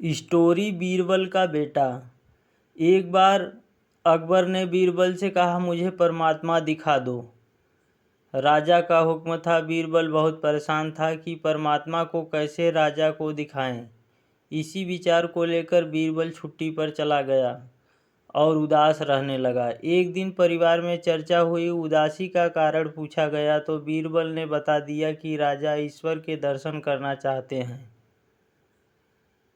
Story Birbal का बेटा। एक बार अकबर ने बीरबल से कहा, मुझे परमात्मा दिखा दो। राजा का हुक्म था। बीरबल बहुत परेशान था कि परमात्मा को कैसे राजा को दिखाएं। इसी विचार को लेकर बीरबल छुट्टी पर चला गया और उदास रहने लगा। एक दिन परिवार में चर्चा हुई। उदासी का कारण पूछा गया तो बीरबल ने बता दिया कि राजा ईश्वर के दर्शन करना चाहते हैं।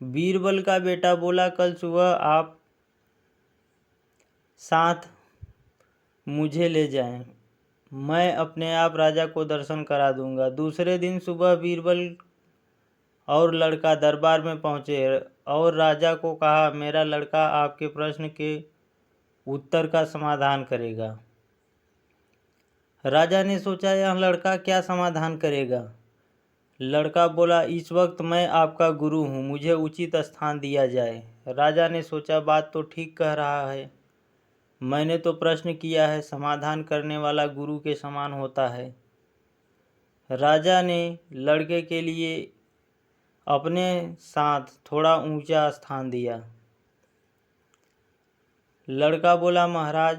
बीरबल का बेटा बोला, कल सुबह आप साथ मुझे ले जाएं, मैं अपने आप राजा को दर्शन करा दूंगा। दूसरे दिन सुबह बीरबल और लड़का दरबार में पहुंचे और राजा को कहा, मेरा लड़का आपके प्रश्न के उत्तर का समाधान करेगा। राजा ने सोचा, यह लड़का क्या समाधान करेगा। लड़का बोला, इस वक्त मैं आपका गुरु हूँ, मुझे उचित स्थान दिया जाए। राजा ने सोचा, बात तो ठीक कह रहा है, मैंने तो प्रश्न किया है, समाधान करने वाला गुरु के समान होता है। राजा ने लड़के के लिए अपने साथ थोड़ा ऊंचा स्थान दिया। लड़का बोला, महाराज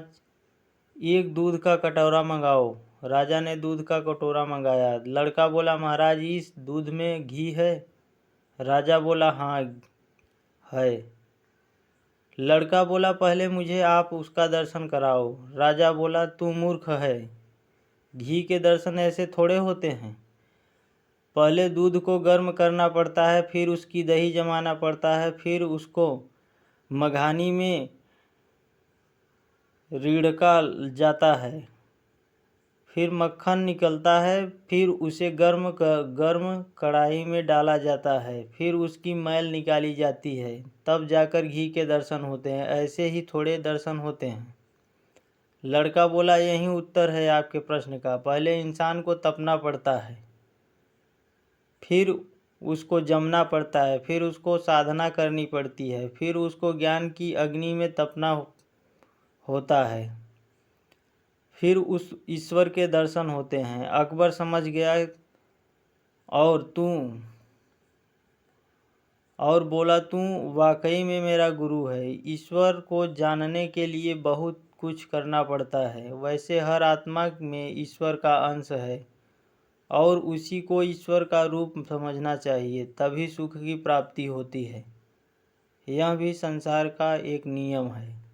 एक दूध का कटोरा मंगाओ। राजा ने दूध का कटोरा मंगाया। लड़का बोला, महाराज इस दूध में घी है। राजा बोला, हाँ है। लड़का बोला, पहले मुझे आप उसका दर्शन कराओ। राजा बोला, तू मूर्ख है, घी के दर्शन ऐसे थोड़े होते हैं। पहले दूध को गर्म करना पड़ता है, फिर उसकी दही जमाना पड़ता है, फिर उसको मघानी में रिड़का जाता है, फिर मक्खन निकलता है, फिर उसे गर्म कढ़ाई में डाला जाता है, फिर उसकी मैल निकाली जाती है, तब जाकर घी के दर्शन होते हैं। ऐसे ही थोड़े दर्शन होते हैं। लड़का बोला, यही उत्तर है आपके प्रश्न का। पहले इंसान को तपना पड़ता है, फिर उसको जमना पड़ता है, फिर उसको साधना करनी पड़ती है, फिर उसको ज्ञान की अग्नि में तपना होता है, फिर उस ईश्वर के दर्शन होते हैं। अकबर समझ गया और बोला, तू वाकई में मेरा गुरु है। ईश्वर को जानने के लिए बहुत कुछ करना पड़ता है। वैसे हर आत्मा में ईश्वर का अंश है और उसी को ईश्वर का रूप समझना चाहिए, तभी सुख की प्राप्ति होती है। यह भी संसार का एक नियम है।